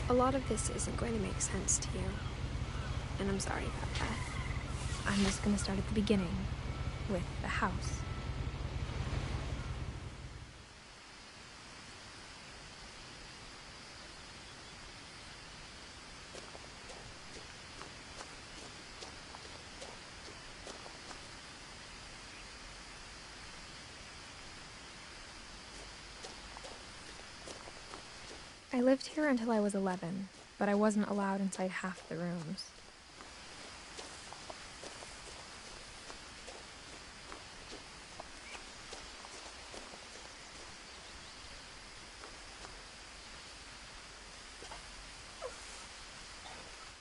A lot of this isn't going to make sense to you, and I'm sorry about that. I'm just going to start at the beginning, with the house. I lived here until I was 11, but I wasn't allowed inside half the rooms.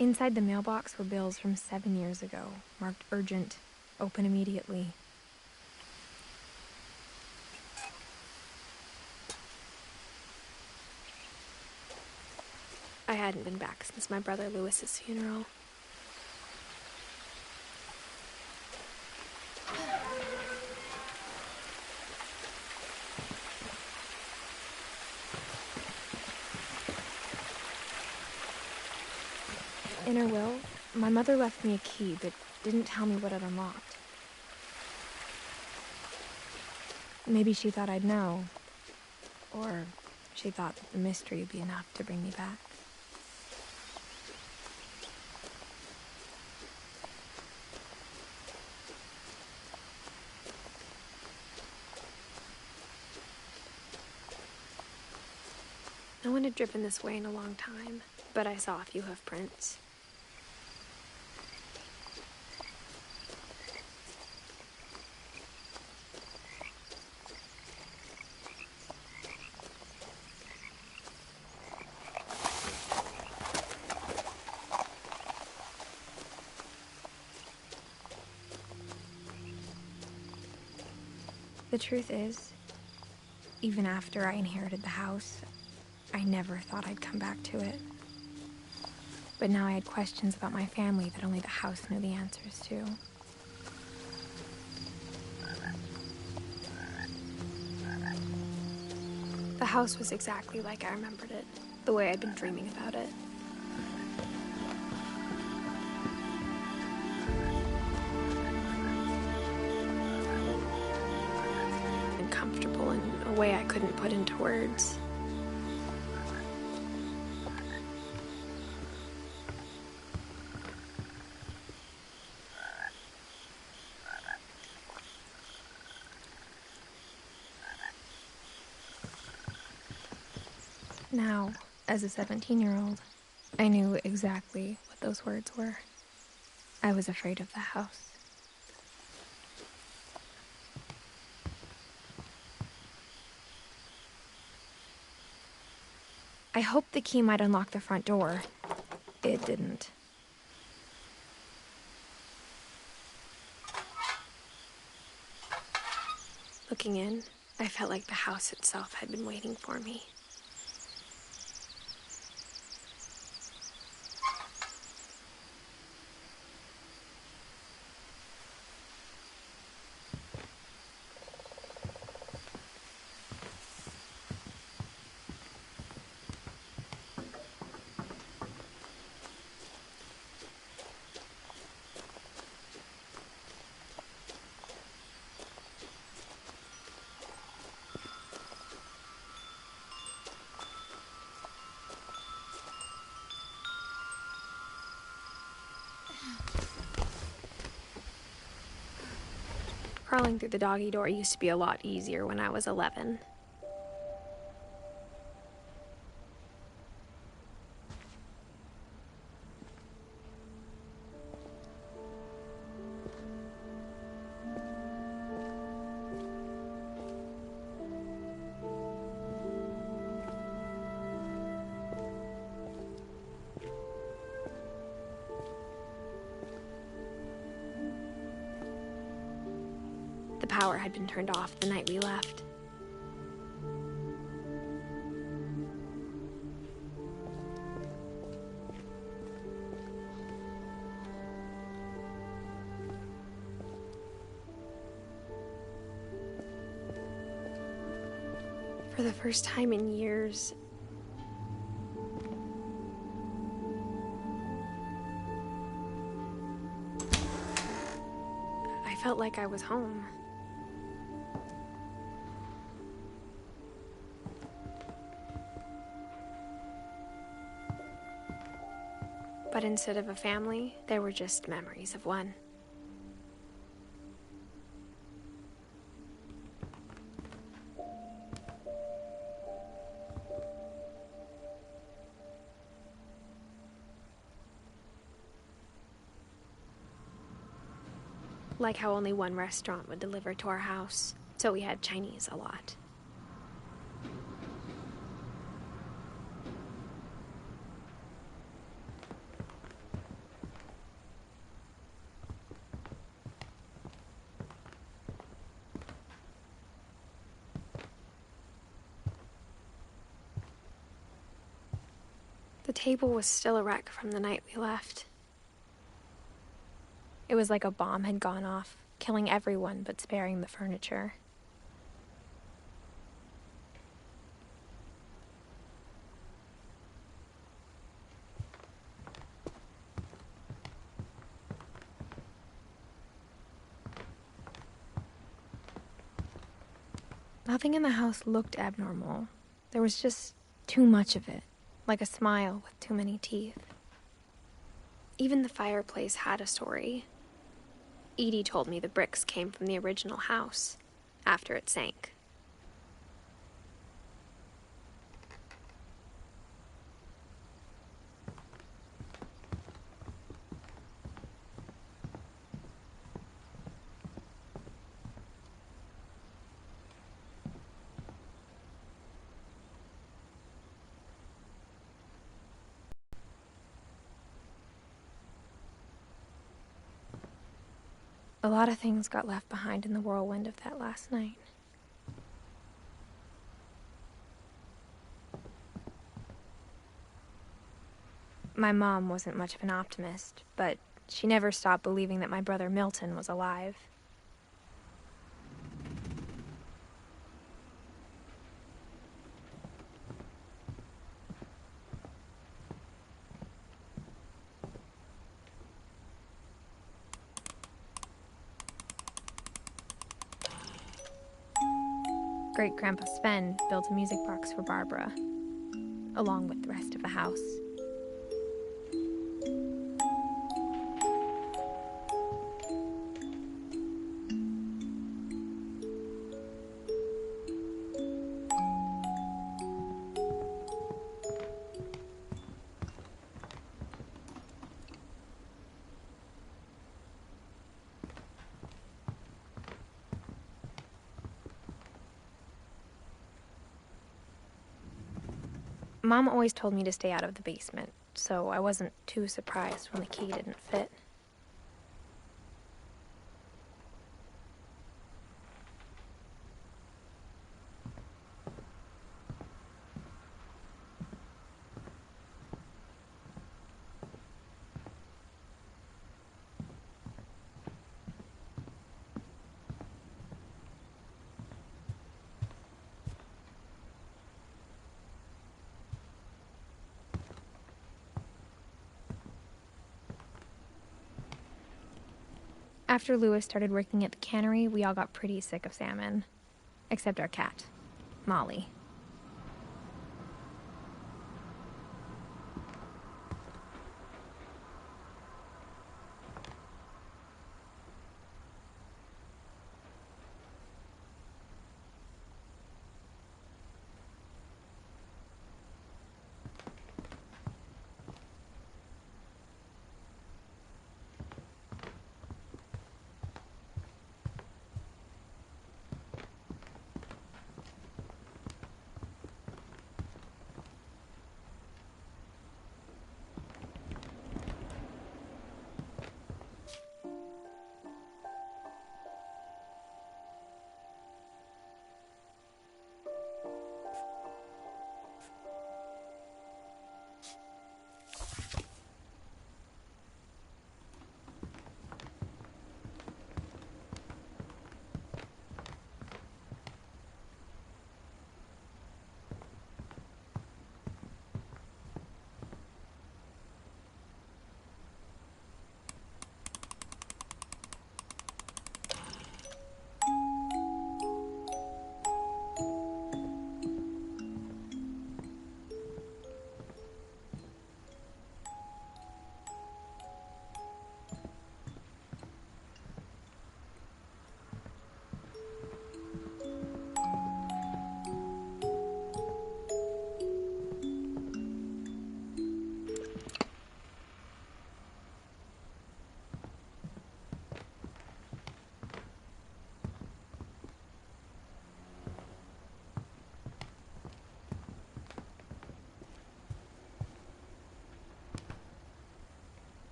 Inside the mailbox were bills from 7 years ago, marked urgent, open immediately. I hadn't been back since my brother Lewis's funeral. In her will, my mother left me a key, but didn't tell me what it unlocked. Maybe she thought I'd know, or she thought that the mystery would be enough to bring me back. No one had driven this way in a long time, but I saw a few hoof prints. The truth is, even after I inherited the house, I never thought I'd come back to it. But now I had questions about my family that only the house knew the answers to. The house was exactly like I remembered it, the way I'd been dreaming about it. And comfortable in a way I couldn't put into words. Now, as a 17-year-old, I knew exactly what those words were. I was afraid of the house. I hoped the key might unlock the front door. It didn't. Looking in, I felt like the house itself had been waiting for me. Crawling through the doggy door used to be a lot easier when I was 11. The power had been turned off the night we left. For the first time in years, like I was home. But instead of a family, there were just memories of one. Like how only one restaurant would deliver to our house, so we had Chinese a lot. The table was still a wreck from the night we left. It was like a bomb had gone off, killing everyone but sparing the furniture. Nothing in the house looked abnormal. There was just too much of it, like a smile with too many teeth. Even the fireplace had a story. Edie told me the bricks came from the original house, after it sank. A lot of things got left behind in the whirlwind of that last night. My mom wasn't much of an optimist, but she never stopped believing that my brother Milton was alive. Great-Grandpa Sven built a music box for Barbara, along with the rest of the house. Mom always told me to stay out of the basement, so I wasn't too surprised when the key didn't fit. After Lewis started working at the cannery, we all got pretty sick of salmon. Except our cat, Molly.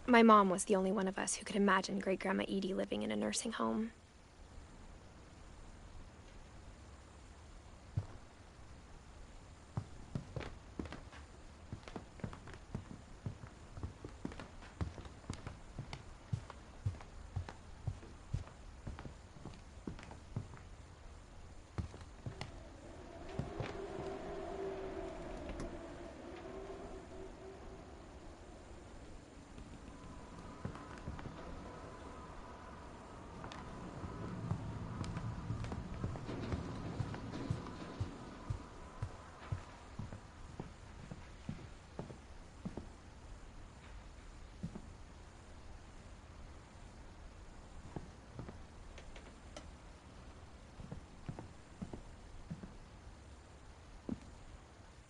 My mom was the only one of us who could imagine Great-Grandma Edie living in a nursing home.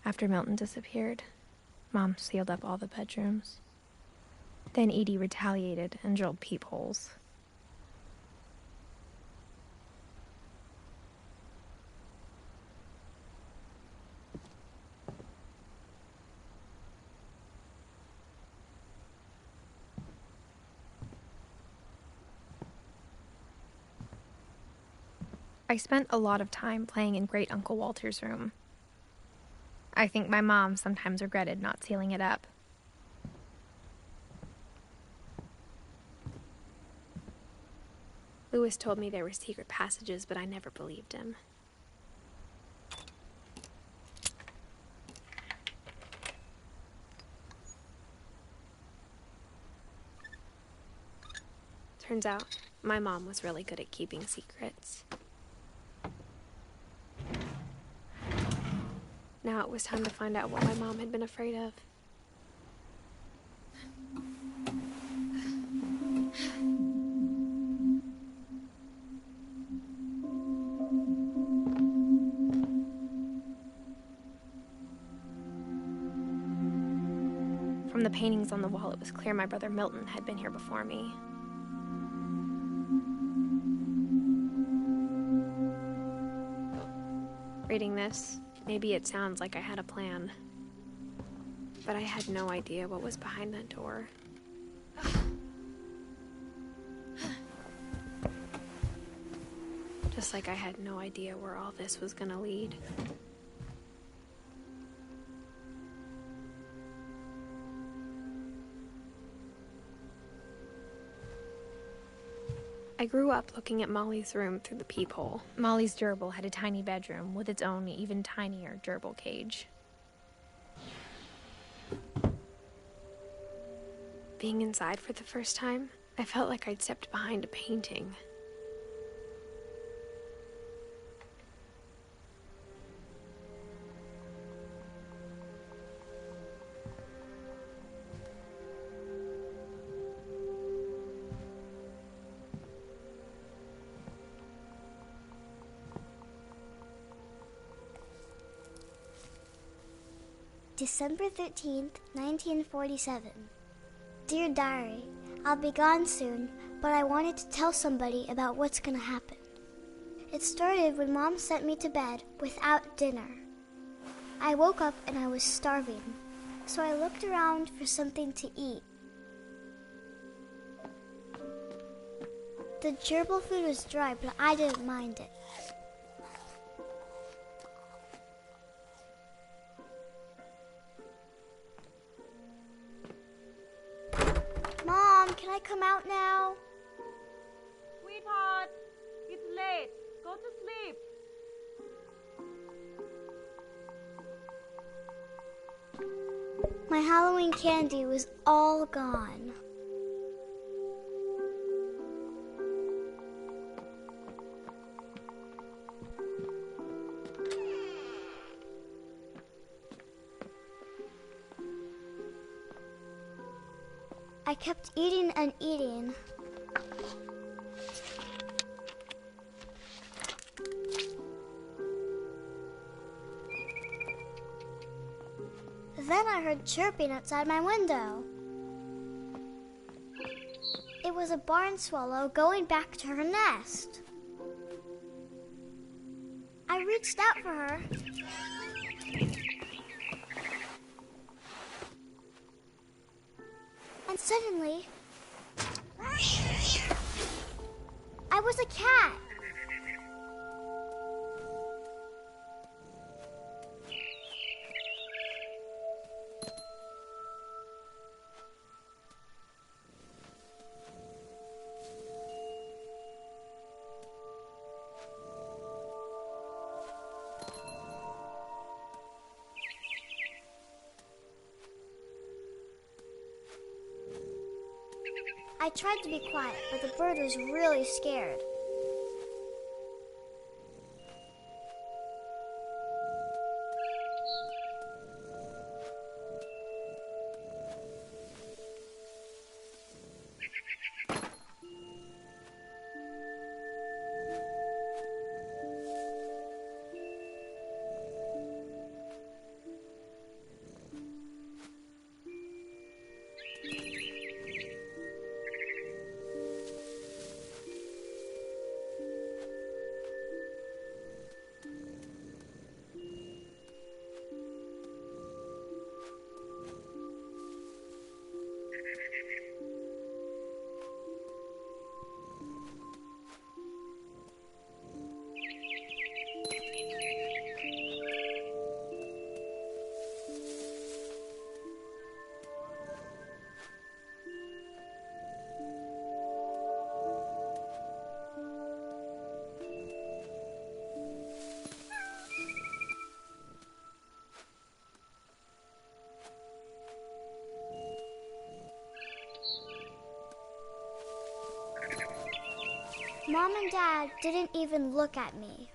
After Milton disappeared, Mom sealed up all the bedrooms. Then Edie retaliated and drilled peepholes. I spent a lot of time playing in Great Uncle Walter's room. I think my mom sometimes regretted not sealing it up. Lewis told me there were secret passages, but I never believed him. Turns out, my mom was really good at keeping secrets. Now it was time to find out what my mom had been afraid of. From the paintings on the wall, it was clear my brother Milton had been here before me. Reading this, maybe it sounds like I had a plan, but I had no idea what was behind that door. Just like I had no idea where all this was gonna lead. I grew up looking at Molly's room through the peephole. Molly's gerbil had a tiny bedroom with its own even tinier gerbil cage. Being inside for the first time, I felt like I'd stepped behind a painting. December 13th, 1947. Dear Diary, I'll be gone soon, but I wanted to tell somebody about what's gonna happen. It started when Mom sent me to bed without dinner. I woke up and I was starving, so I looked around for something to eat. The gerbil food was dry, but I didn't mind it. Mom, can I come out now? Sweetheart, it's late. Go to sleep. My Halloween candy was all gone. I kept eating and eating. Then I heard chirping outside my window. It was a barn swallow going back to her nest. I reached out for her. And suddenly, I was a cat. I tried to be quiet, but the bird was really scared. Mom and Dad didn't even look at me.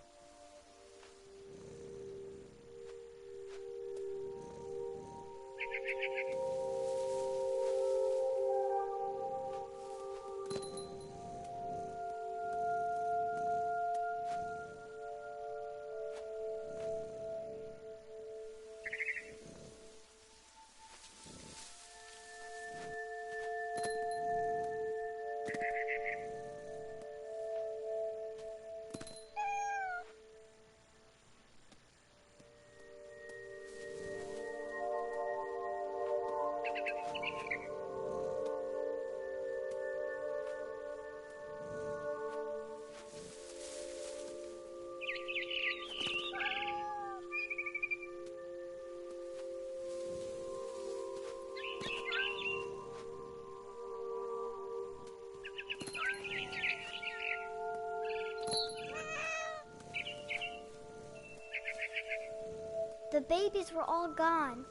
The babies were all gone.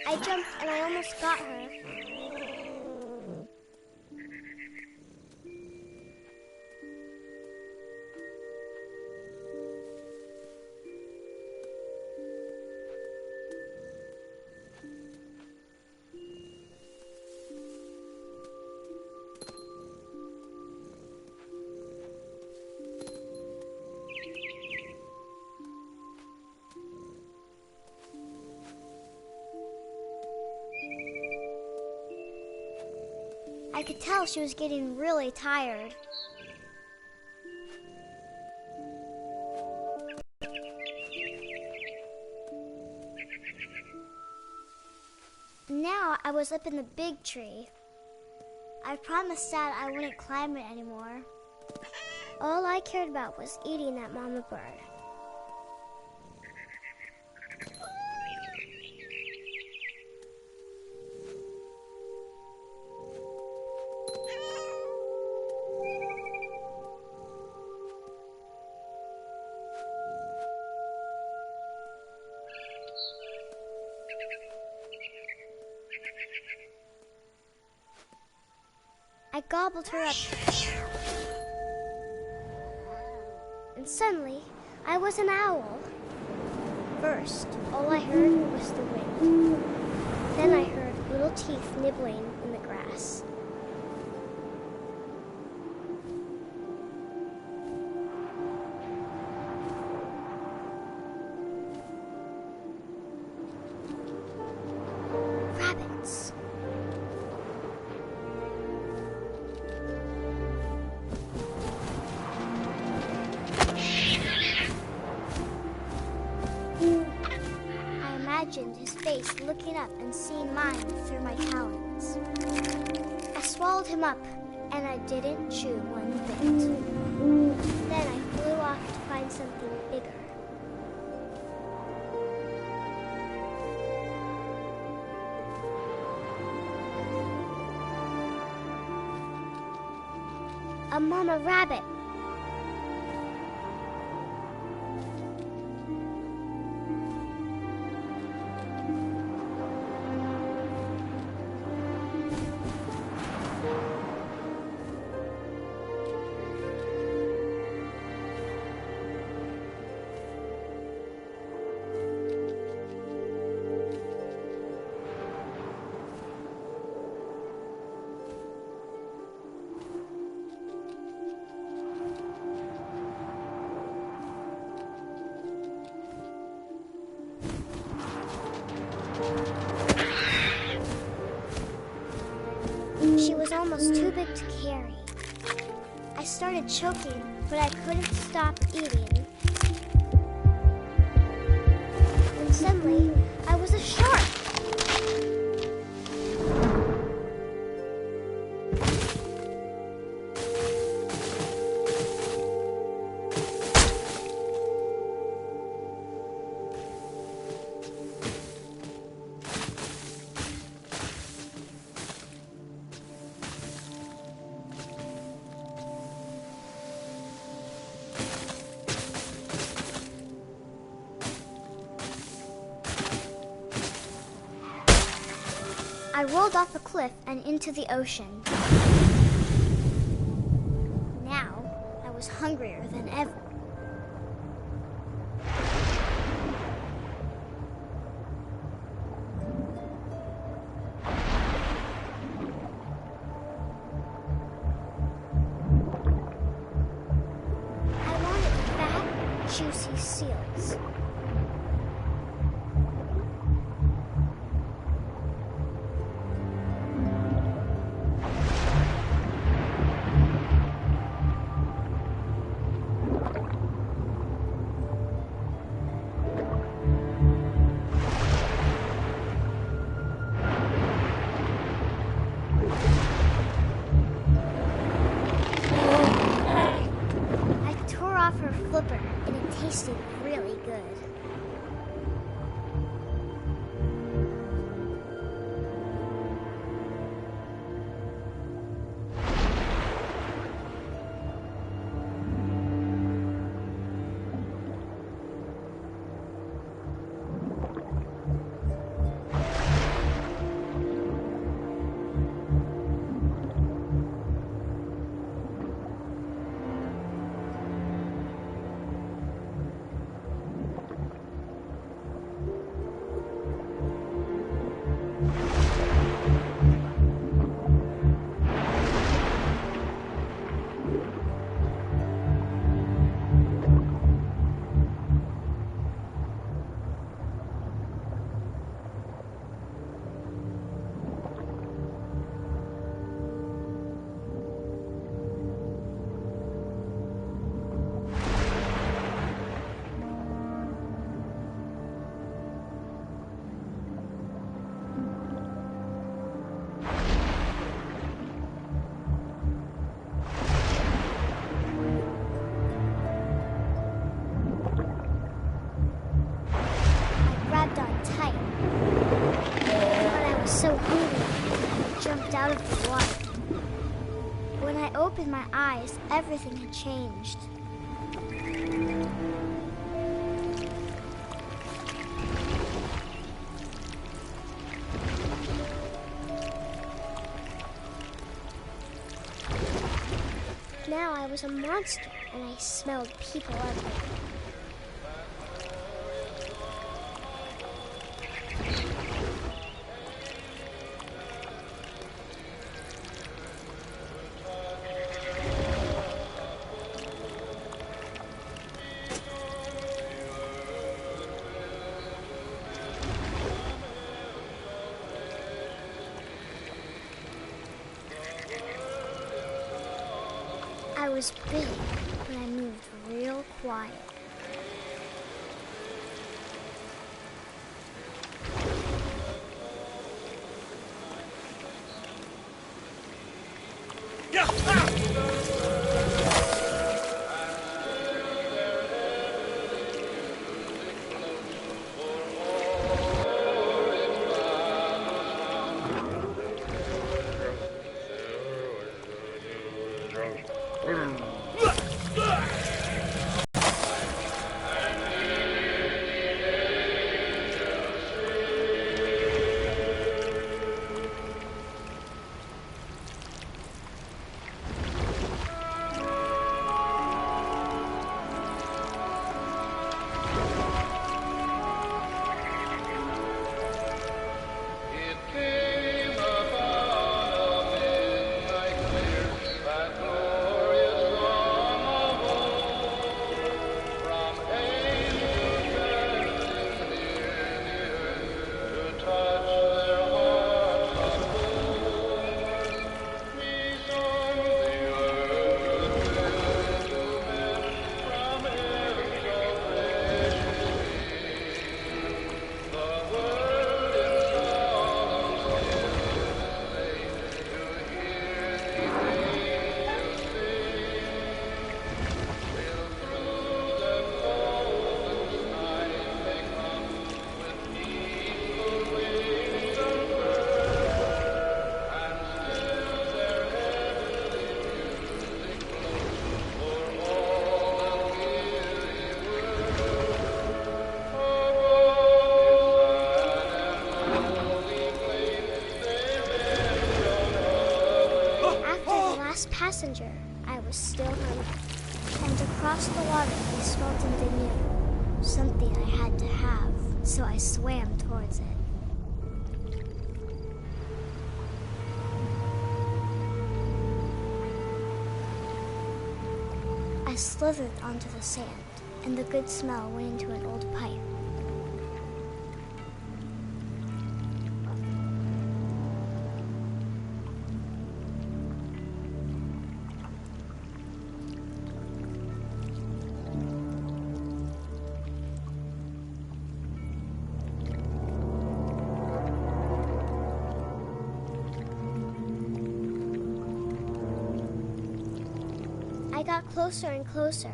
I jumped and I almost got her. I could tell she was getting really tired. Now I was up in the big tree. I promised Dad I wouldn't climb it anymore. All I cared about was eating that mama bird. I gobbled her up. And suddenly, I was an owl. First, all I heard was the wind. Then I heard little teeth nibbling in the grass. Rabbits. I imagined his face looking up and seeing mine through my talons. I swallowed him up, and I didn't chew one bit. Then I flew off to find something bigger. A mama rabbit. She was almost too big to carry. I started choking, but I couldn't stop eating. And suddenly, I was a shark. I rolled off a cliff and into the ocean. Now, I was hungrier than ever. I wanted fat, juicy seals. Her flipper, and it tasted really good. So hungry, I jumped out of the water. When I opened my eyes, everything had changed. Now I was a monster, and I smelled people everywhere. was big, but I moved real quiet. Passenger, I was still hungry, and across the water I smelled something new, something I had to have, so I swam towards it. I slithered onto the sand, and the good smell went into an old pipe. I got closer and closer.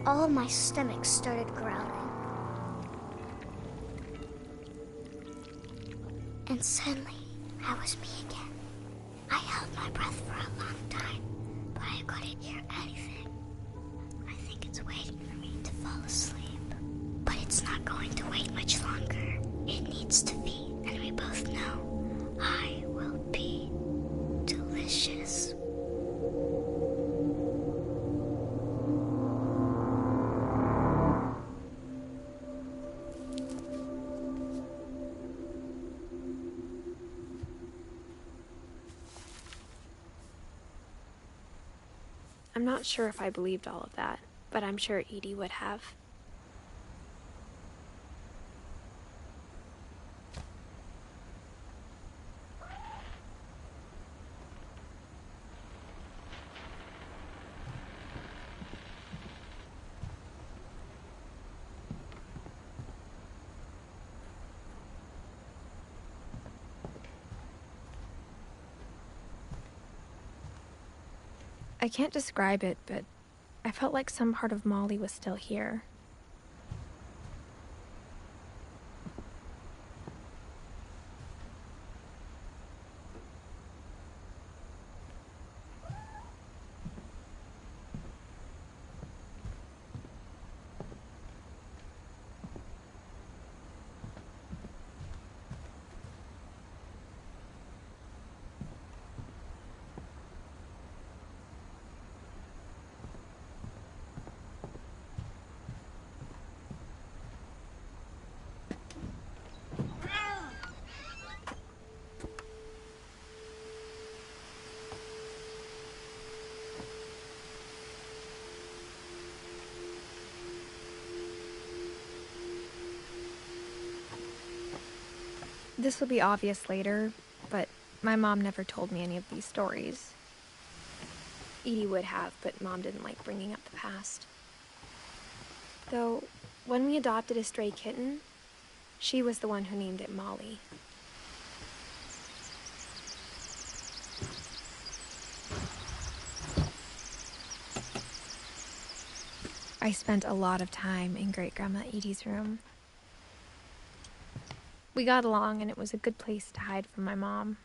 All of my stomach started growling. And suddenly, I was me again. I held my breath for a long time, but I couldn't hear anything. I think it's waiting for me to fall asleep. But it's not going to wait much longer. It needs to feed, and we both know I will be delicious. I'm not sure if I believed all of that, but I'm sure Edie would have. I can't describe it, but I felt like some part of Molly was still here. This will be obvious later, but my mom never told me any of these stories. Edie would have, but Mom didn't like bringing up the past. Though, when we adopted a stray kitten, she was the one who named it Molly. I spent a lot of time in Great-Grandma Edie's room. We got along, and it was a good place to hide from my mom.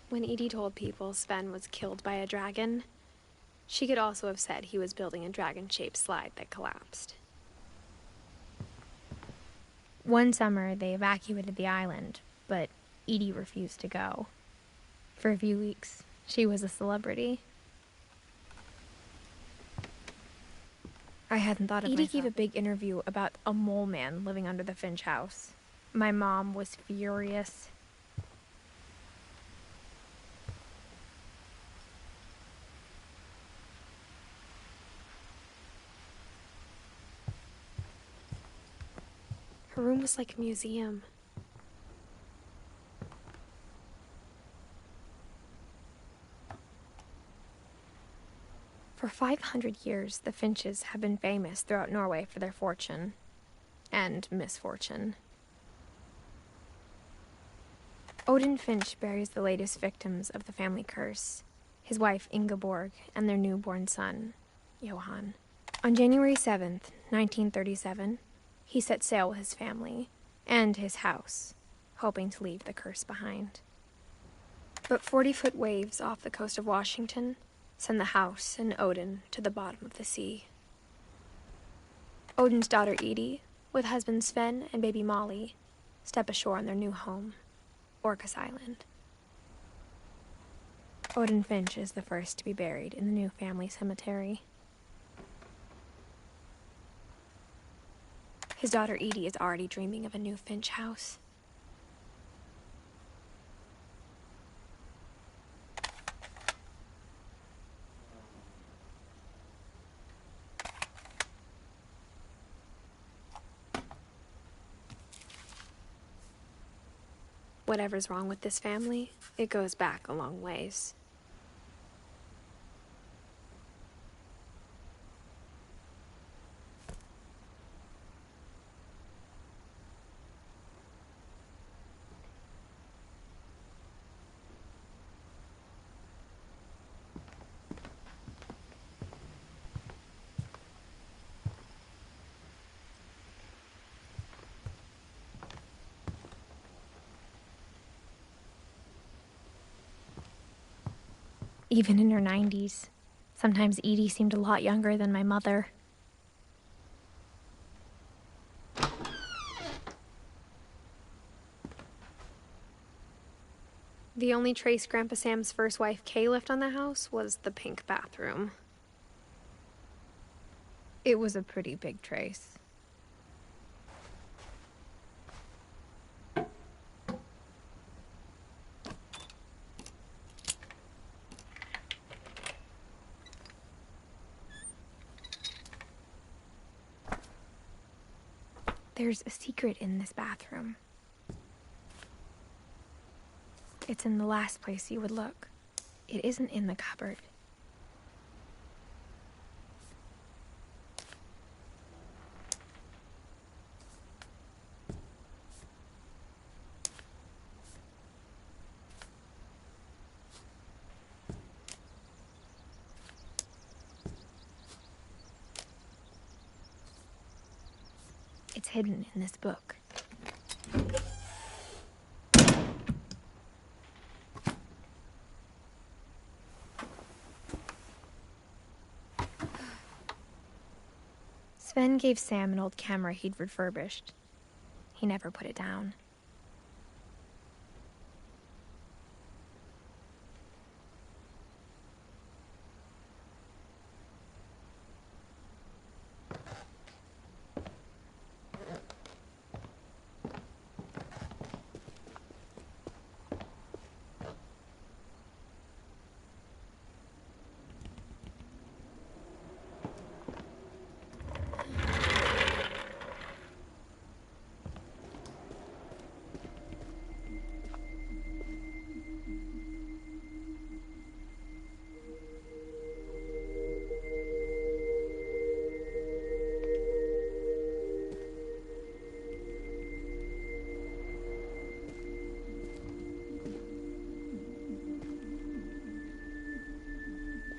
When Edie told people Sven was killed by a dragon, she could also have said he was building a dragon-shaped slide that collapsed. One summer, they evacuated the island, but Edie refused to go. For a few weeks, she was a celebrity. I hadn't thought of myself. Edie gave a big interview about a mole man living under the Finch house. My mom was furious. Her room was like a museum. For 500 years, the Finches have been famous throughout Norway for their fortune and misfortune. Odin Finch buries the latest victims of the family curse, his wife Ingeborg and their newborn son, Johan. On January 7th, 1937, he set sail with his family and his house, hoping to leave the curse behind. But 40-foot waves off the coast of Washington send the house and Odin to the bottom of the sea. Odin's daughter Edie, with husband Sven and baby Molly, step ashore on their new home, Orcas Island. Odin Finch is the first to be buried in the new family cemetery. His daughter Edie is already dreaming of a new Finch house. Whatever's wrong with this family, it goes back a long ways. Even in her 90s, sometimes Edie seemed a lot younger than my mother. The only trace Grandpa Sam's first wife Kay left on the house was the pink bathroom. It was a pretty big trace. There's a secret in this bathroom. It's in the last place you would look. It isn't in the cupboard. It's hidden in this book. Sven gave Sam an old camera he'd refurbished. He never put it down.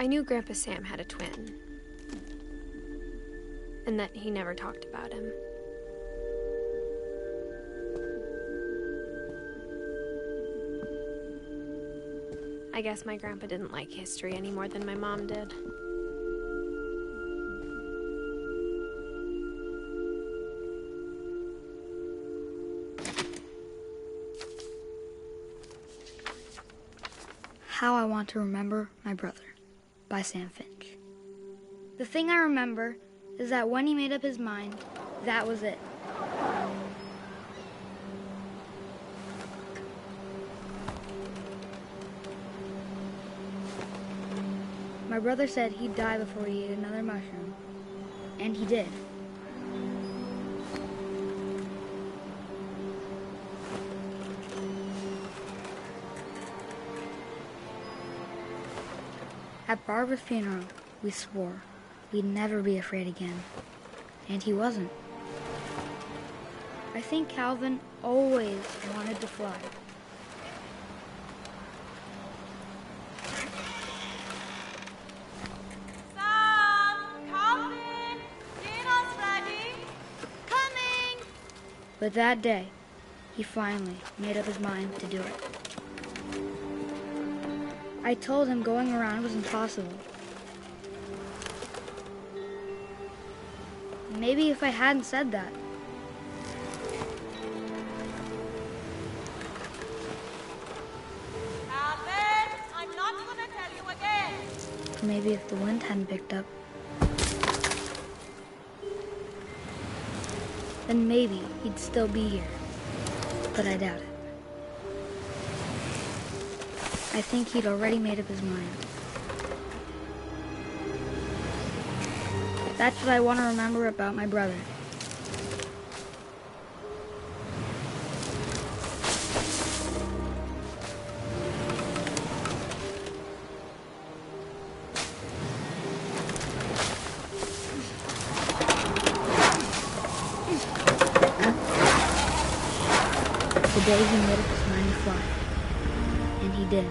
I knew Grandpa Sam had a twin, and that he never talked about him. I guess my grandpa didn't like history any more than my mom did. How I Want to Remember My Brother by Sam Finch. The thing I remember is that when he made up his mind, that was it. My brother said he'd die before he ate another mushroom, and he did. At Barbara's funeral, we swore we'd never be afraid again, and he wasn't. I think Calvin always wanted to fly. Sam! Calvin! Dinner's ready! Coming! But that day, he finally made up his mind to do it. I told him going around was impossible. Maybe if I hadn't said that, Calvin! I'm not gonna tell you again! or maybe if the wind hadn't picked up, then maybe he'd still be here. But I doubt it. I think he'd already made up his mind. That's what I want to remember about my brother. The day he made up his mind to fly. And he did.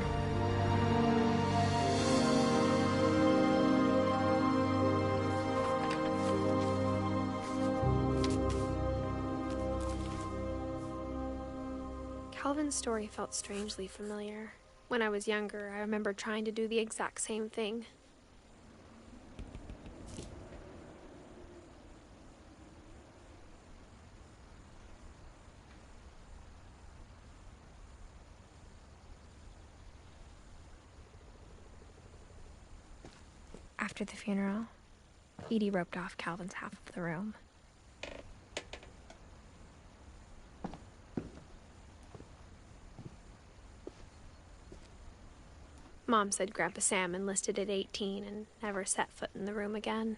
Calvin's story felt strangely familiar. When I was younger, I remember trying to do the exact same thing. After the funeral, Edie roped off Calvin's half of the room. Mom said Grandpa Sam enlisted at 18 and never set foot in the room again.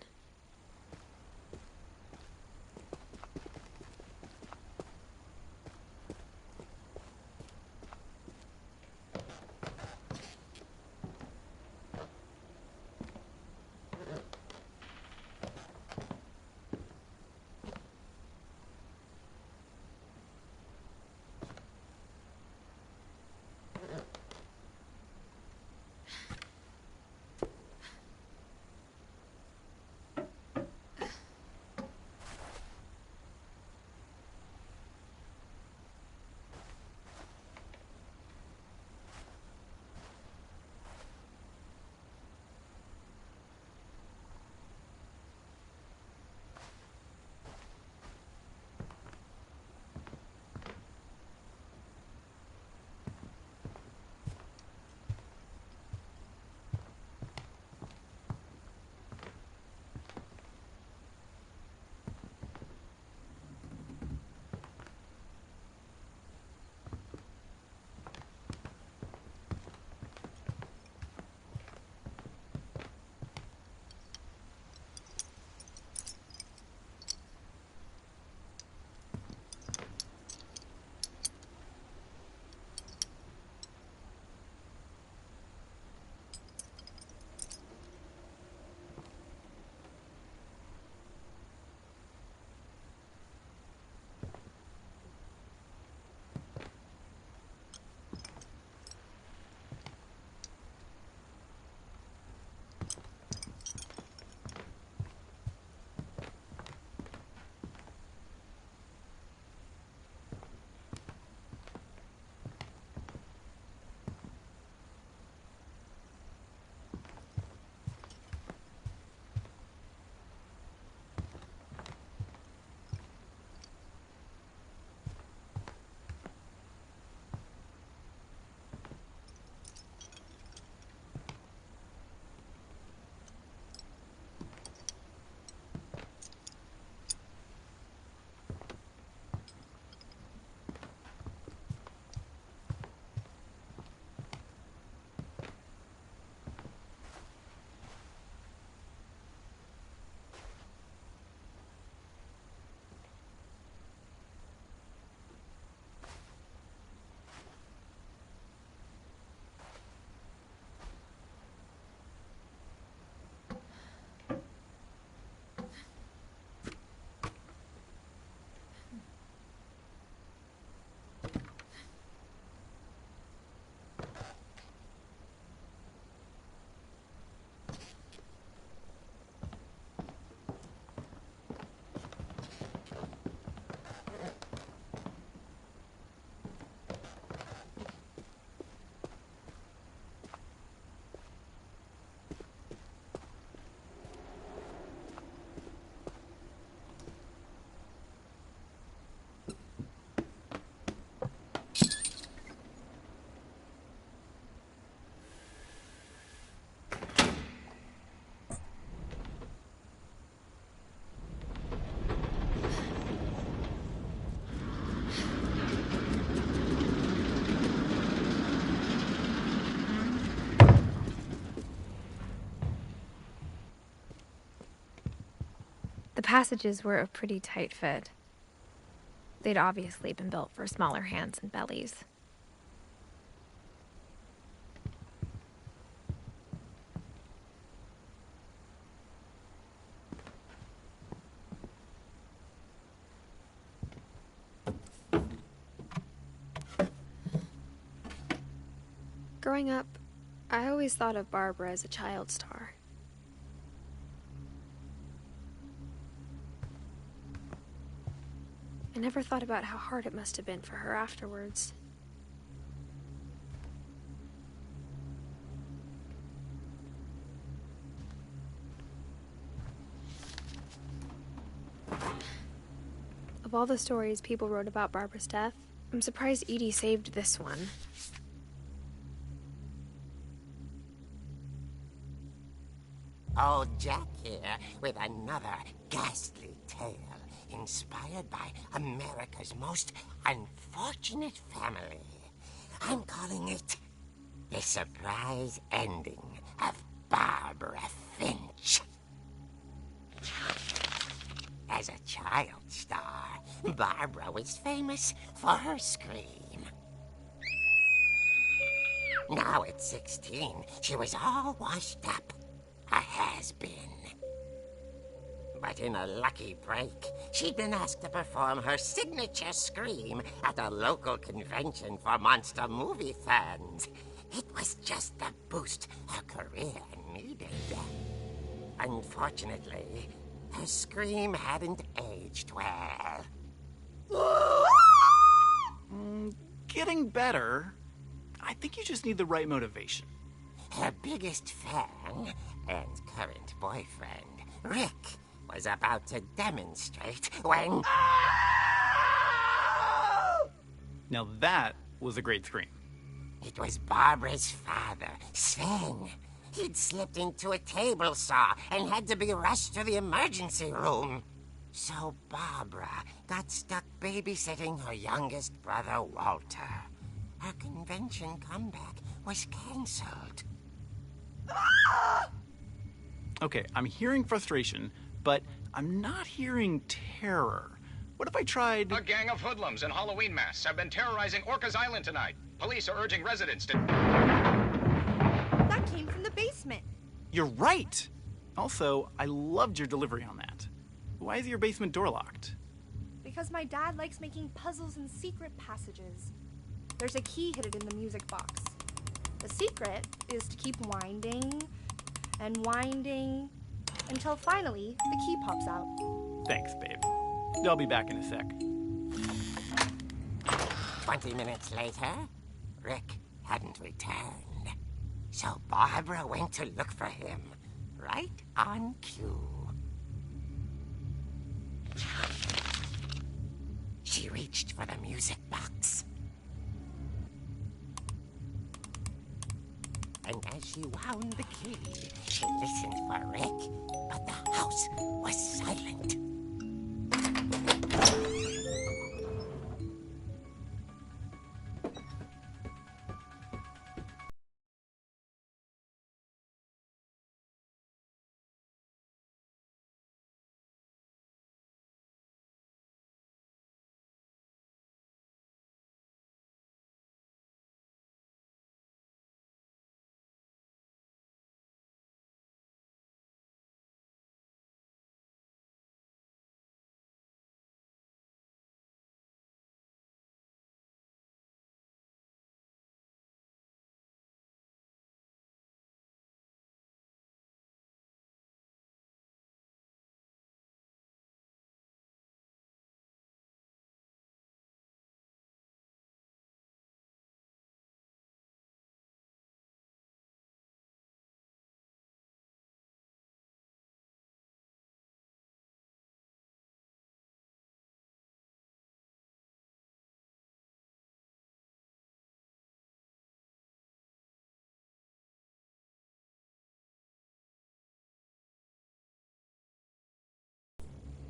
The passages were a pretty tight fit. They'd obviously been built for smaller hands and bellies. Growing up, I always thought of Barbara as a child star. I never thought about how hard it must have been for her afterwards. Of all the stories people wrote about Barbara's death, I'm surprised Edie saved this one. Old Jack here with another ghastly tale inspired by America's most unfortunate family. I'm calling it The Surprise Ending of Barbara Finch. As a child star, Barbara was famous for her scream. Now at 16, she was all washed up. A has-been. But in a lucky break, she'd been asked to perform her signature scream at a local convention for monster movie fans. It was just the boost her career needed. Unfortunately, her scream hadn't aged well. Getting better. I think you just need the right motivation. Her biggest fan and current boyfriend, Rick, was about to demonstrate when... Now that was a great scream. It was Barbara's father, Sven. He'd slipped into a table saw and had to be rushed to the emergency room. So Barbara got stuck babysitting her youngest brother, Walter. Her convention comeback was cancelled. Okay, I'm hearing frustration, but I'm not hearing terror. What if I tried... A gang of hoodlums in Halloween masks have been terrorizing Orcas Island tonight. Police are urging residents to... That came from the basement. You're right! Also, I loved your delivery on that. Why is your basement door locked? Because my dad likes making puzzles and secret passages. There's a key hidden in the music box. The secret is to keep winding and winding until finally the key pops out. Thanks, babe. I'll be back in a sec. 20 minutes later, Rick hadn't returned. So Barbara went to look for him, right on cue. She reached for the music box. And as she wound the key, she listened for Rick, but the house was silent.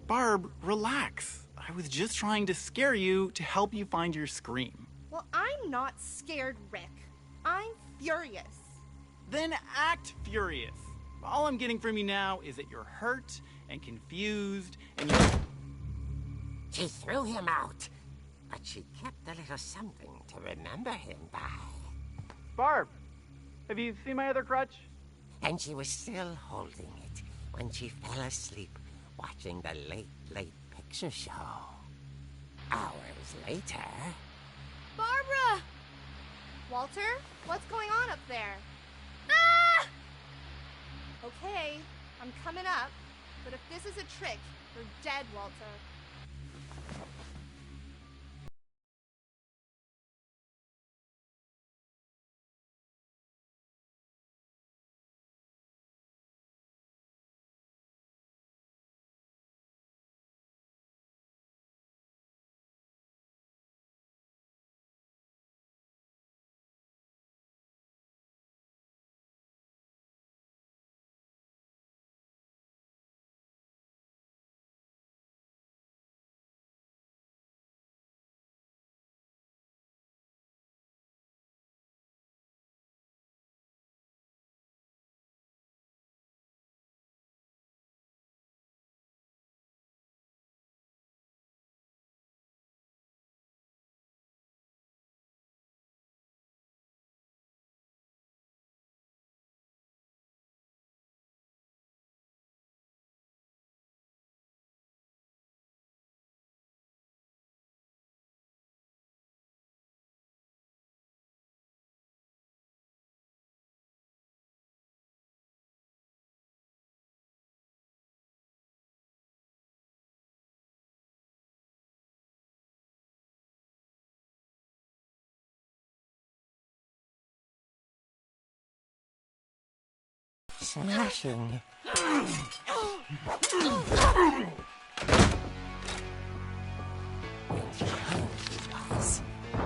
Barb, relax. I was just trying to scare you to help you find your scream. Well, I'm not scared, Rick. I'm furious. Then act furious. All I'm getting from you now is that you're hurt and confused and She threw him out, but she kept a little something to remember him by. Barb, have you seen my other crutch? And she was still holding it when she fell asleep watching the late picture show. Hours later... Barbara! Walter, what's going on up there? Ah! Okay, I'm coming up, but if this is a trick, you're dead, Walter. Smashing.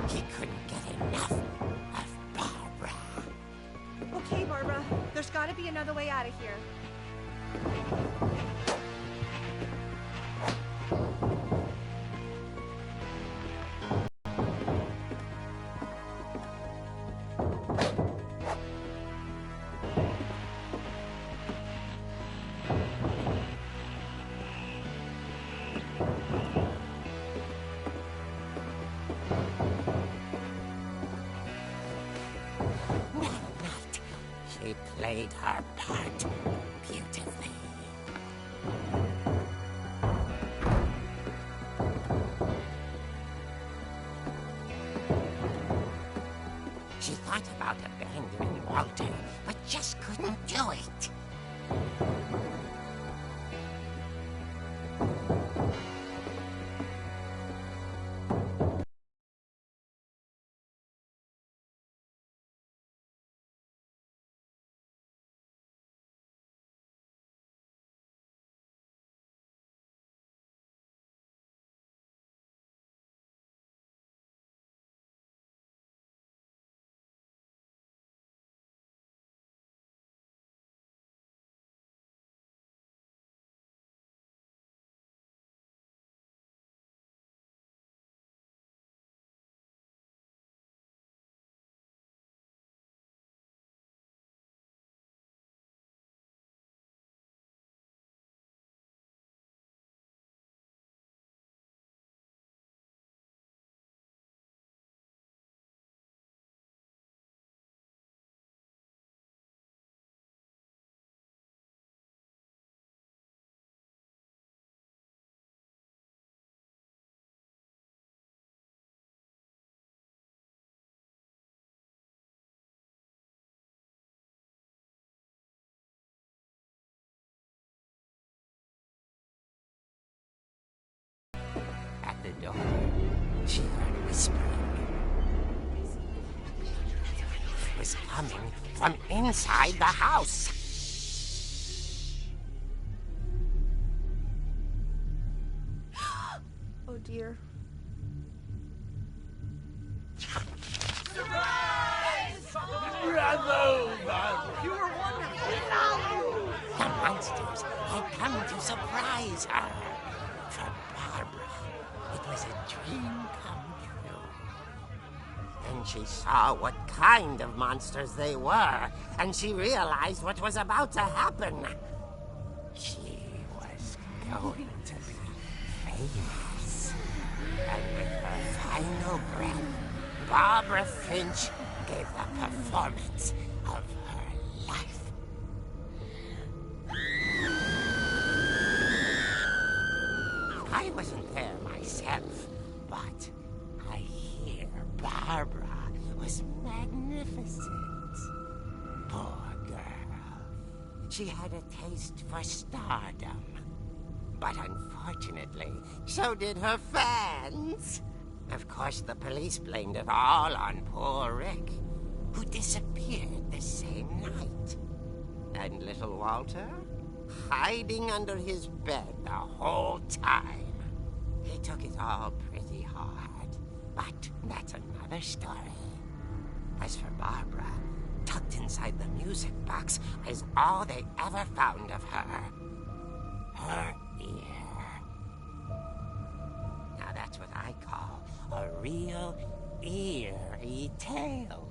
He couldn't get enough of Barbara. Okay, Barbara, there's gotta be another way out of here. She played her part beautifully. She thought about abandoning Walter, but just couldn't do it. At the door, she heard whispering. It was coming from inside the house. Oh dear. The monsters had come to surprise her. For Barbara, it was a dream come true. Then she saw what kind of monsters they were, and she realized what was about to happen. She was going to be famous. And with her final breath, Barbara Finch gave the performance of her life. I wasn't there myself, but I hear Barbara was magnificent. Poor girl. She had a taste for stardom. But unfortunately, so did her fans. Of course, the police blamed it all on poor Rick, who disappeared the same night. And little Walter? Hiding under his bed the whole time. He took it all pretty hard, but that's another story. As for Barbara, tucked inside the music box is all they ever found of her. Her ear. Now that's what I call a real eerie tale.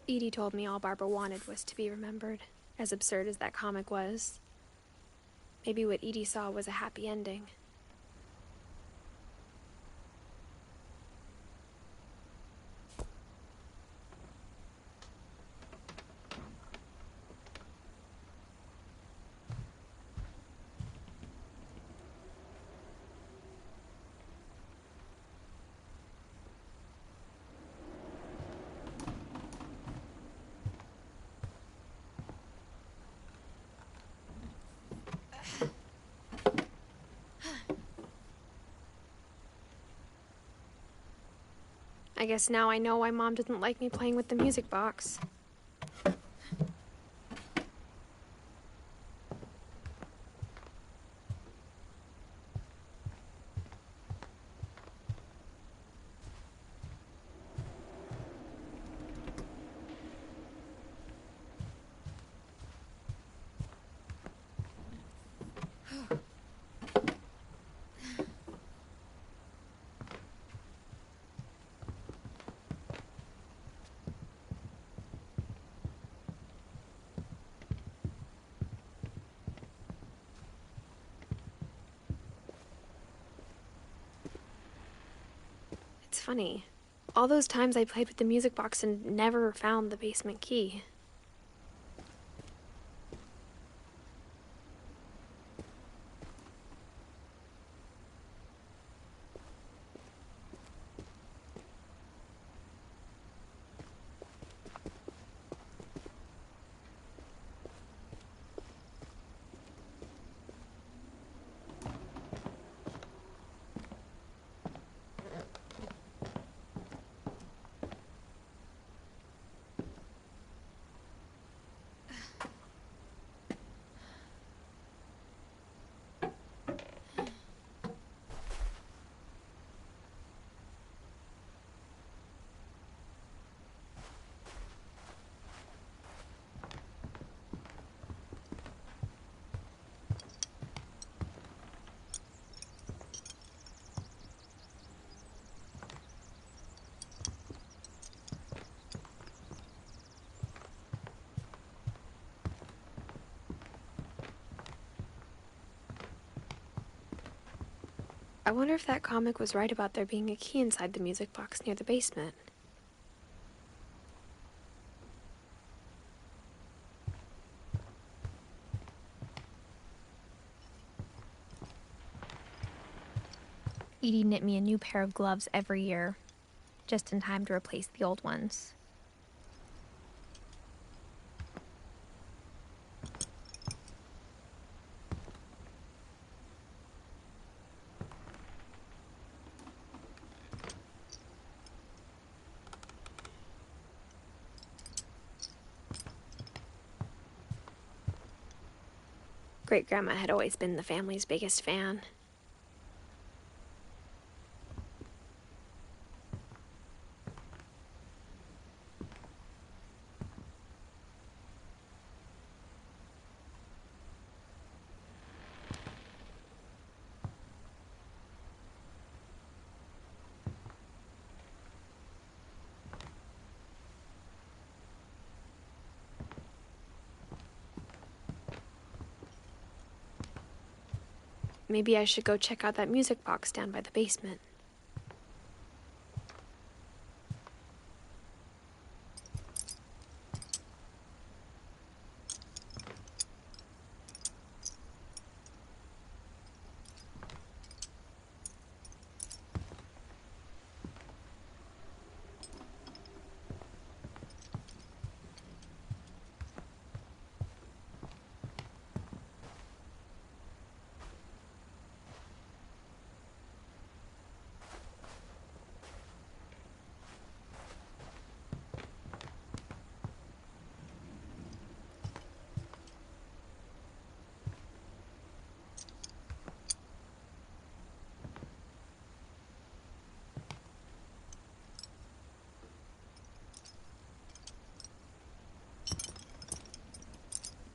Edie told me all Barbara wanted was to be remembered, as absurd as that comic was. Maybe what Edie saw was a happy ending. I guess now I know why Mom didn't like me playing with the music box. It's funny. All those times I played with the music box and never found the basement key. I wonder if that comic was right about there being a key inside the music box near the basement. Edie knit me a new pair of gloves every year, just in time to replace the old ones. Great-grandma had always been the family's biggest fan. maybe I should go check out that music box down by the basement.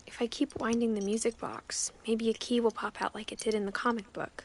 If I keep winding the music box, maybe a key will pop out like it did in the comic book.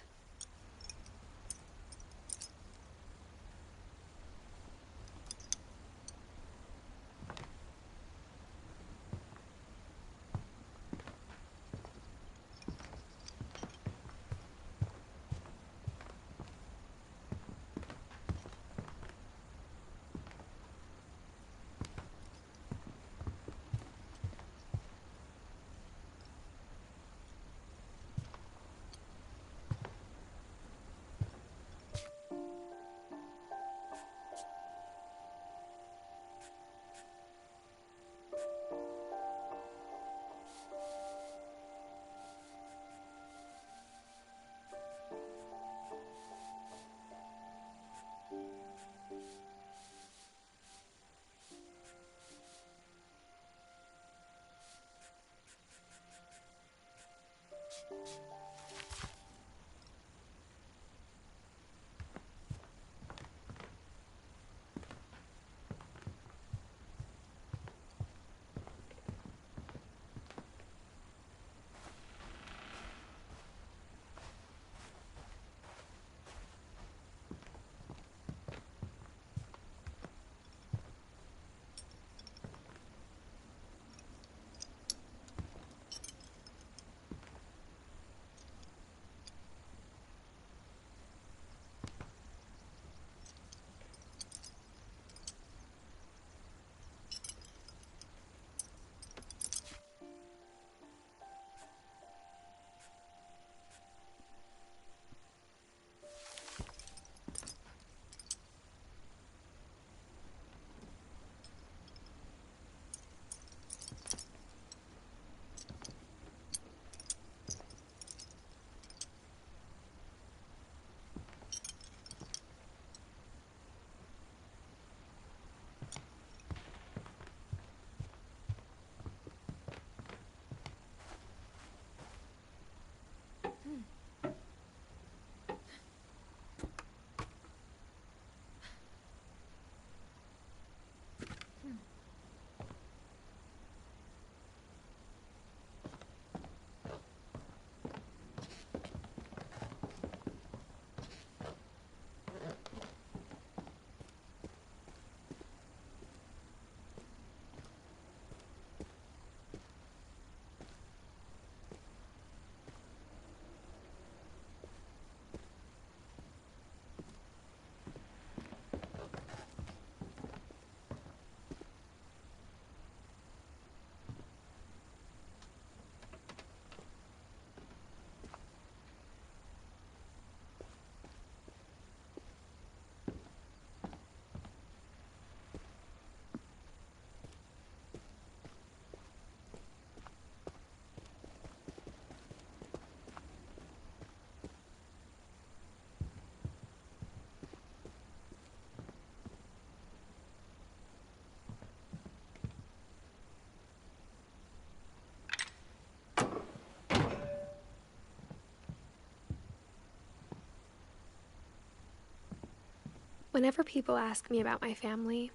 Whenever people ask me about my family,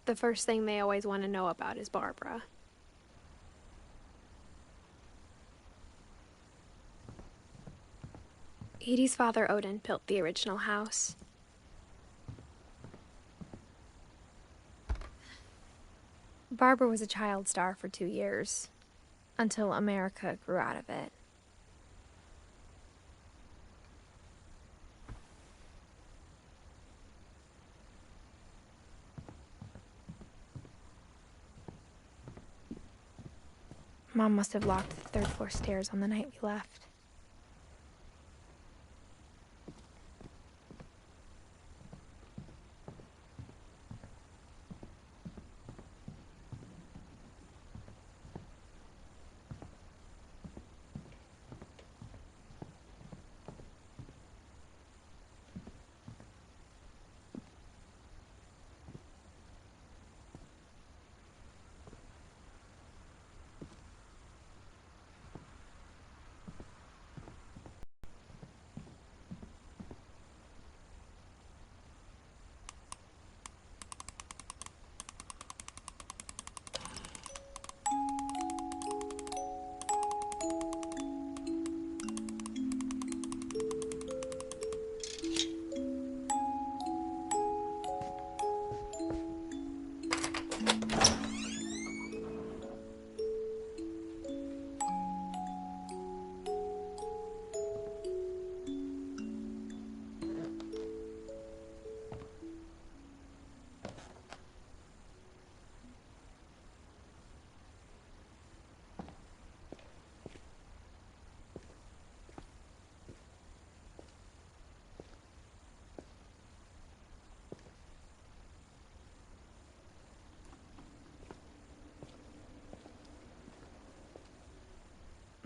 the first thing they always want to know about is Barbara. Edie's father, Odin, built the original house. Barbara was a child star for 2 years, until America grew out of it. Mom must have locked the third floor stairs on the night we left.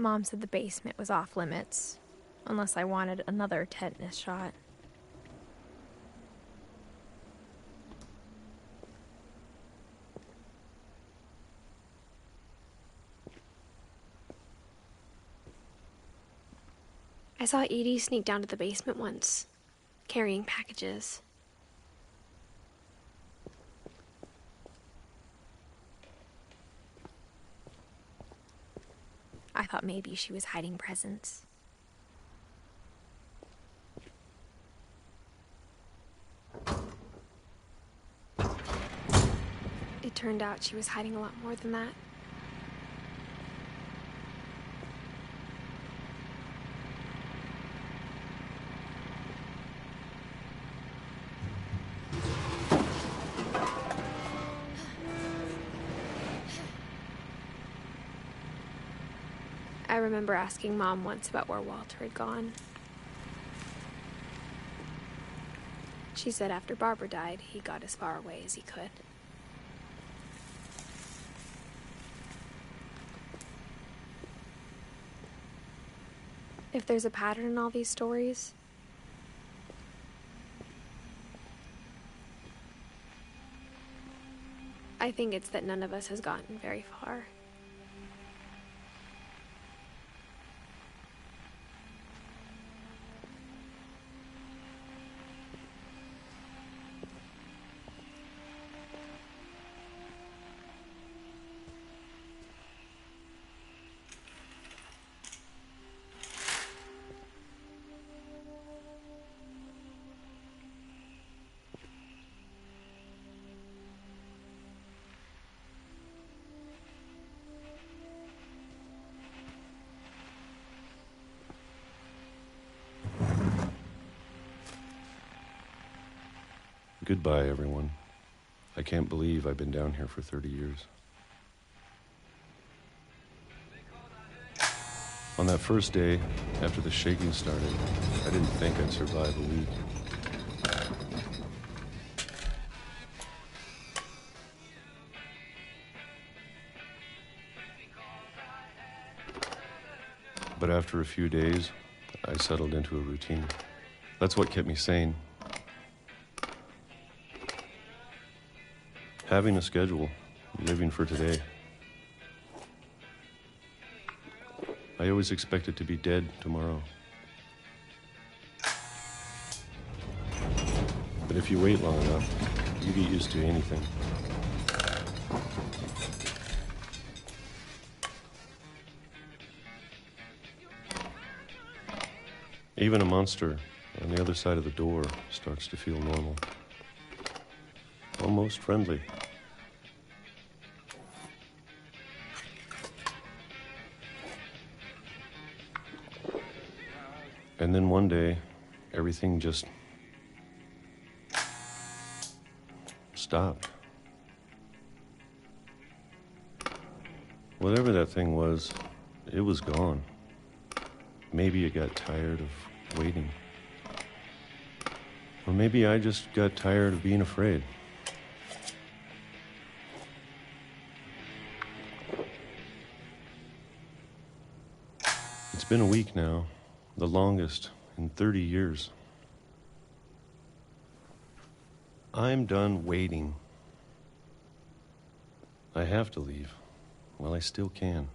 Mom said the basement was off limits, unless I wanted another tetanus shot. I saw Edie sneak down to the basement once, carrying packages. I thought maybe she was hiding presents. It turned out she was hiding a lot more than that. I remember asking Mom once about where Walter had gone. She said after Barbara died, he got as far away as he could. If there's a pattern in all these stories, I think it's that none of us has gotten very far. Goodbye, everyone. I can't believe I've been down here for 30 years. On that first day, after the shaking started, I didn't think I'd survive a week. But after a few days, I settled into a routine. That's what kept me sane. Having a schedule, living for today. I always expected to be dead tomorrow. But if you wait long enough, you get used to anything. Even a monster on the other side of the door starts to feel normal. Almost friendly. And then one day, everything just stopped. Whatever that thing was, it was gone. Maybe it got tired of waiting. Or maybe I just got tired of being afraid. It's been a week now, the longest in 30 years. I'm done waiting. I have to leave while I still can.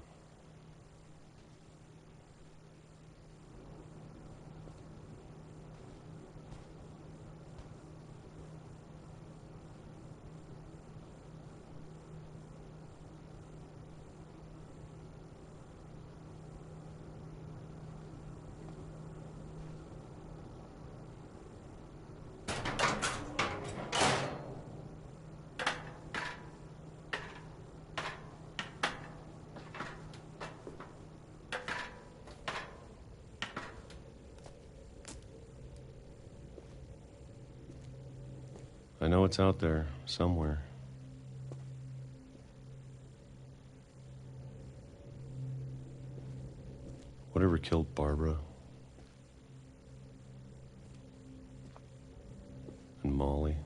I know it's out there, somewhere. Whatever killed Barbara and Molly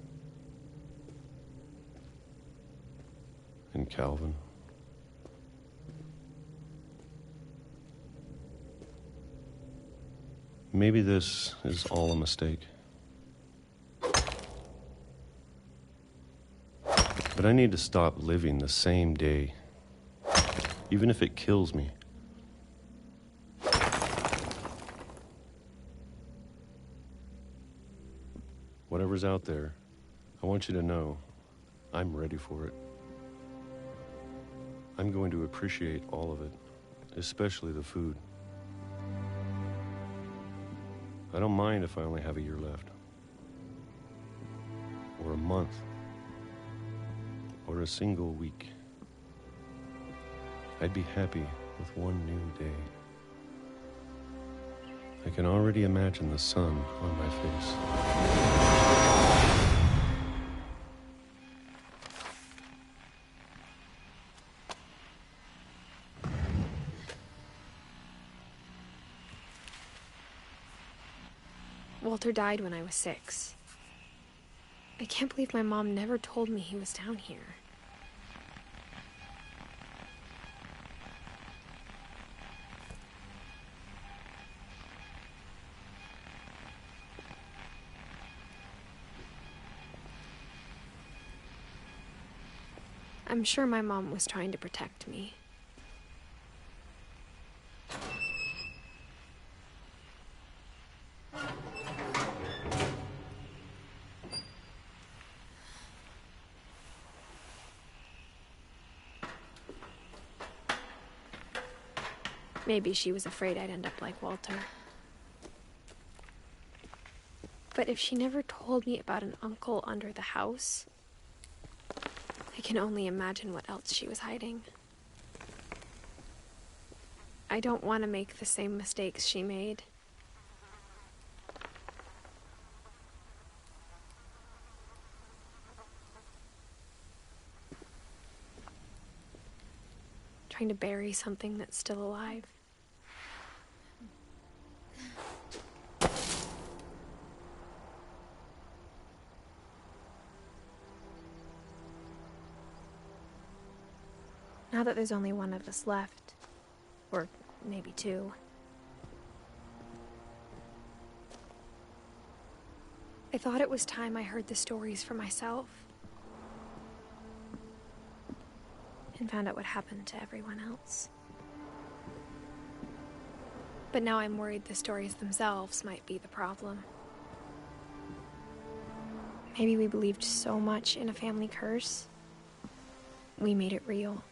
and Calvin. Maybe this is all a mistake. But I need to stop living the same day, even if it kills me. Whatever's out there, I want you to know I'm ready for it. I'm going to appreciate all of it, especially the food. I don't mind if I only have a year left, or a month, or a single week. I'd be happy with one new day. I can already imagine the sun on my face. Walter died when I was 6. I can't believe my mom never told me he was down here. I'm sure my mom was trying to protect me. Maybe she was afraid I'd end up like Walter. But if she never told me about an uncle under the house, I can only imagine what else she was hiding. I don't want to make the same mistakes she made. Trying to bury something that's still alive. Now that there's only one of us left, or maybe 2, I thought it was time I heard the stories for myself and found out what happened to everyone else. But now I'm worried the stories themselves might be the problem. Maybe we believed so much in a family curse, we made it real.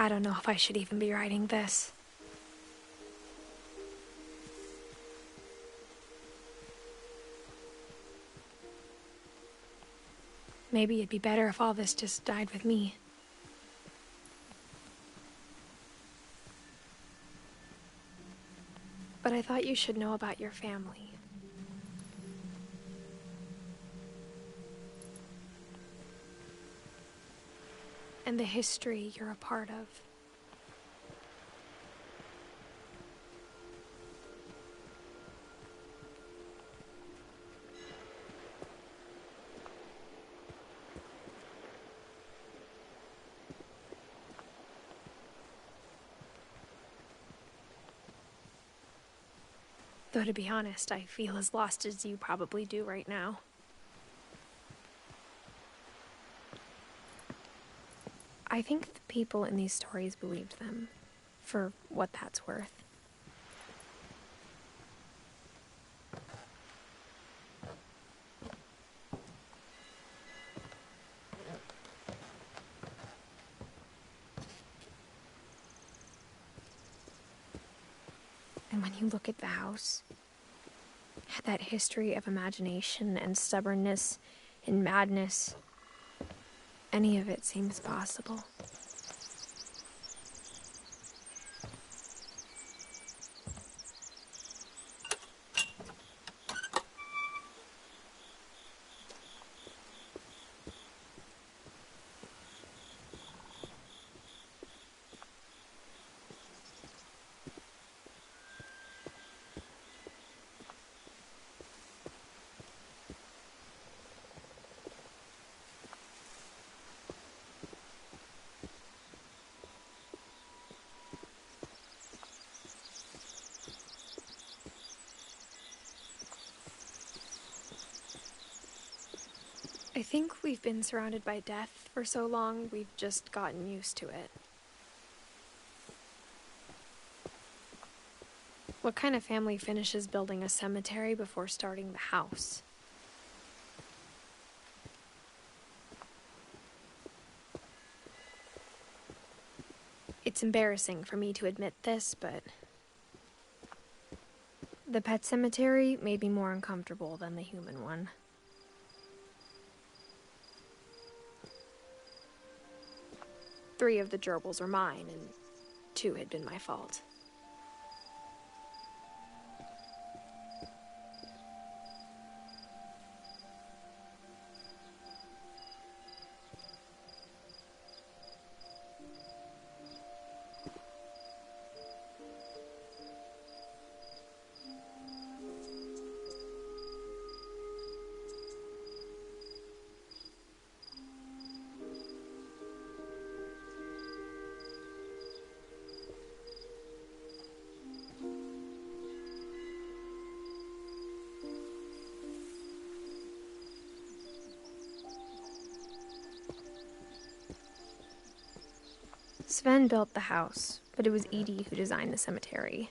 I don't know if I should even be writing this. Maybe it'd be better if all this just died with me. But I thought you should know about your family. And the history you're a part of. Though to be honest, I feel as lost as you probably do right now. I think the people in these stories believed them, for what that's worth. And when you look at the house, that history of imagination and stubbornness and madness, any of it seems possible. I think we've been surrounded by death for so long, we've just gotten used to it. What kind of family finishes building a cemetery before starting the house? It's embarrassing for me to admit this, but the pet cemetery made me more uncomfortable than the human one. Three of the gerbils were mine, and 2 had been my fault. Sven built the house, but it was Edie who designed the cemetery.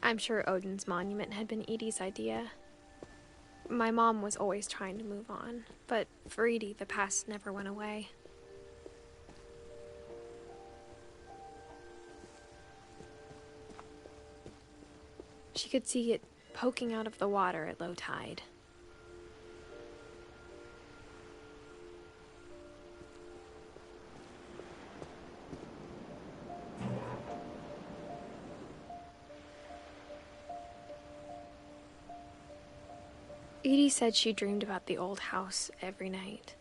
I'm sure Odin's monument had been Edie's idea. My mom was always trying to move on, but for Edie, the past never went away. She could see it poking out of the water at low tide. Edie said she dreamed about the old house every night.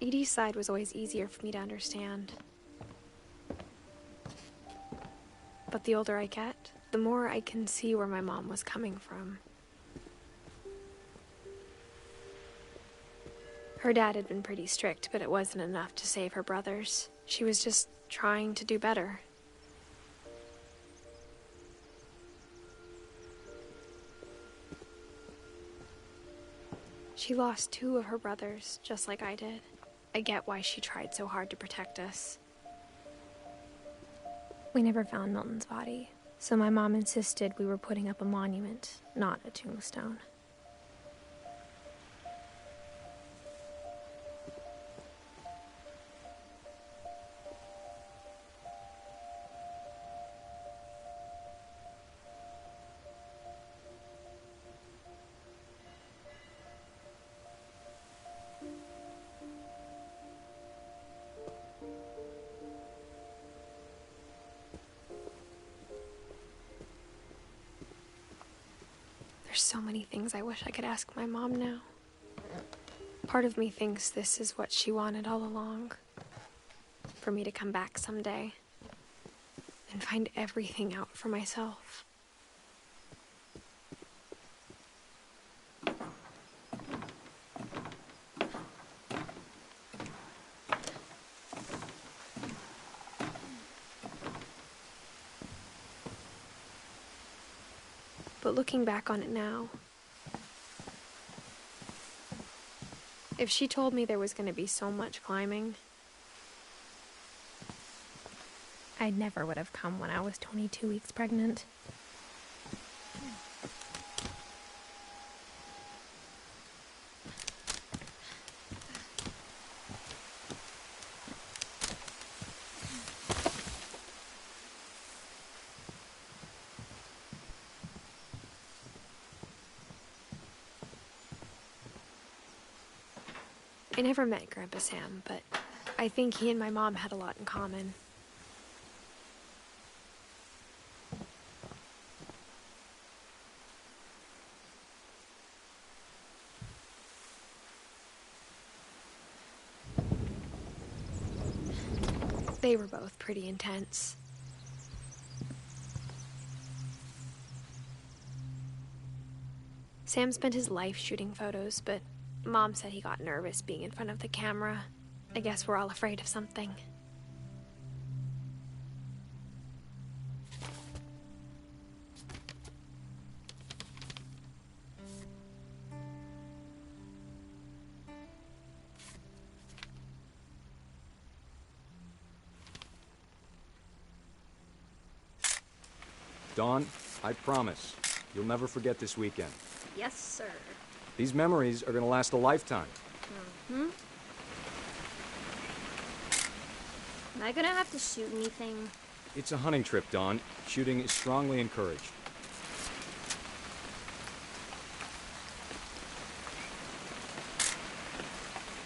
Edie's side was always easier for me to understand. But the older I get, the more I can see where my mom was coming from. Her dad had been pretty strict, but it wasn't enough to save her brothers. She was just trying to do better. She lost 2 of her brothers, just like I did. I get why she tried so hard to protect us. We never found Milton's body, so my mom insisted we were putting up a monument, not a tombstone. There's so many things I wish I could ask my mom now. Part of me thinks this is what she wanted all along. For me to come back someday and find everything out for myself. But looking back on it now, if she told me there was going to be so much climbing, I never would have come when I was 22 weeks pregnant. I never met Grandpa Sam, but I think he and my mom had a lot in common. They were both pretty intense. Sam spent his life shooting photos, but Mom said he got nervous being in front of the camera. I guess we're all afraid of something. Dawn, I promise, you'll never forget this weekend. Yes, sir. These memories are gonna last a lifetime. Mm-hmm. Am I gonna have to shoot anything? It's a hunting trip, Dawn. Shooting is strongly encouraged.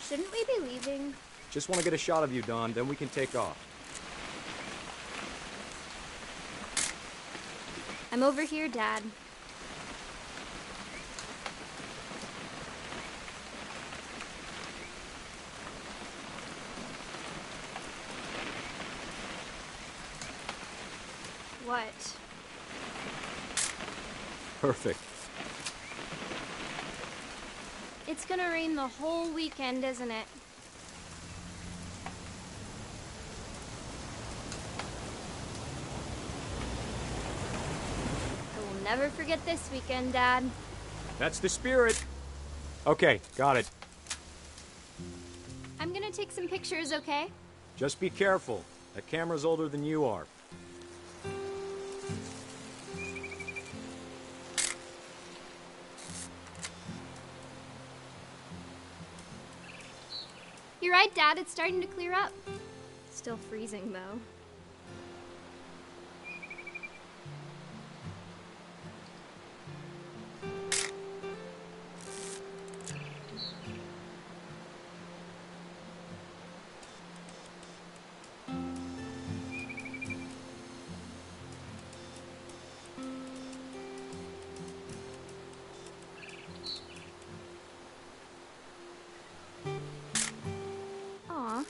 Shouldn't we be leaving? Just want to get a shot of you, Dawn, then we can take off. I'm over here, Dad. What? Perfect. It's gonna rain the whole weekend, isn't it? I will never forget this weekend, Dad. That's the spirit. Okay, got it. I'm gonna take some pictures, okay? Just be careful. That camera's older than you are. You're right, Dad. It's starting to clear up. Still freezing, though. Aw.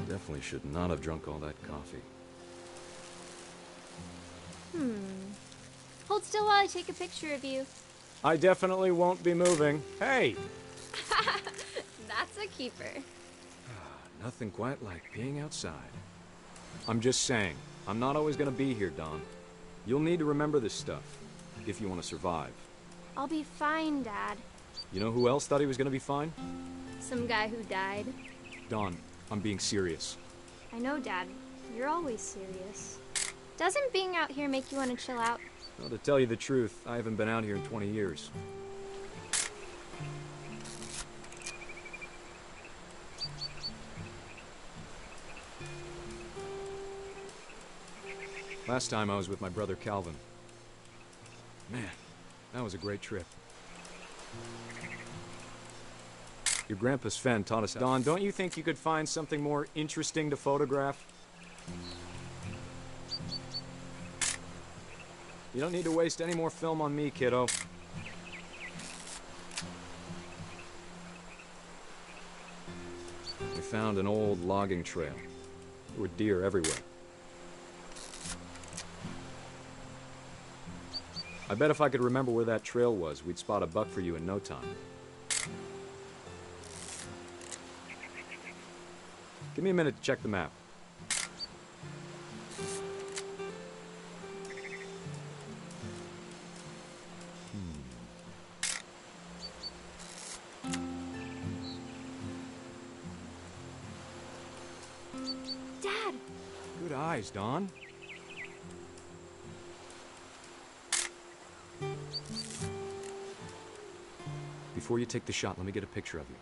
Definitely should not have drunk all that coffee. Hold still while I take a picture of you. I definitely won't be moving. Hey! That's a keeper. Nothing quite like being outside. I'm just saying, I'm not always gonna be here, Dawn. You'll need to remember this stuff, if you want to survive. I'll be fine, Dad. You know who else thought he was gonna be fine? Some guy who died. Dawn, I'm being serious. I know, Dad. You're always serious. Doesn't being out here make you want to chill out? Well, to tell you the truth, I haven't been out here in 20 years. Last time I was with my brother Calvin. Man, that was a great trip. Your grandpa Sven taught us. Dawn, don't you think you could find something more interesting to photograph? You don't need to waste any more film on me, kiddo. We found an old logging trail. There were deer everywhere. I bet if I could remember where that trail was, we'd spot a buck for you in no time. Give me a minute to check the map. Dad! Good eyes, Dawn. Before you take the shot, let me get a picture of you.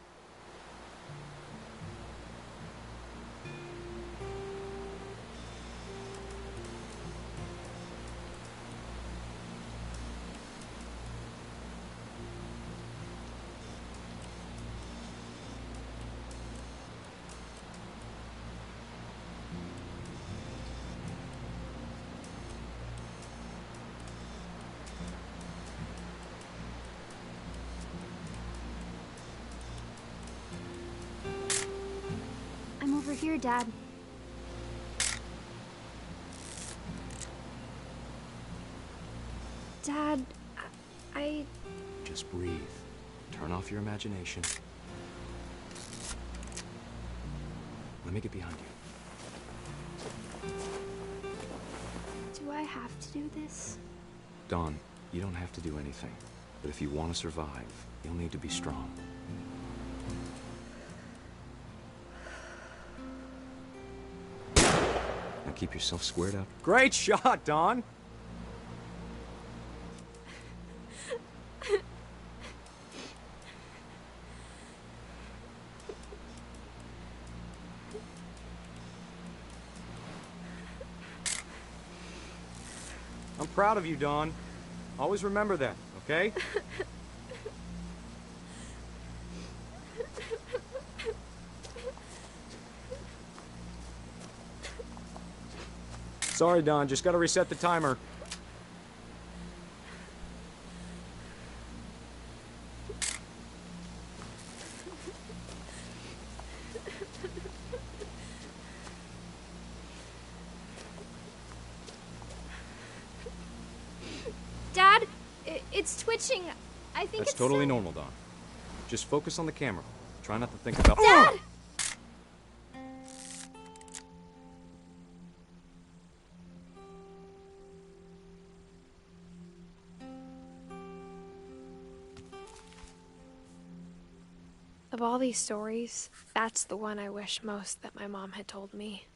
over here, Dad. Dad, I... Just breathe. Turn off your imagination. Let me get behind you. Do I have to do this? Dawn, you don't have to do anything. But if you want to survive, you'll need to be strong. Now keep yourself squared up. Great shot, Dawn! I'm proud of you, Dawn. Always remember that, okay? Sorry, Dawn. Just gotta reset the timer. Dad, it's twitching. I think That's it's totally so... normal, Dawn. Just focus on the camera. Try not to think about... Dad! Of all these stories, that's the one I wish most that my mom had told me.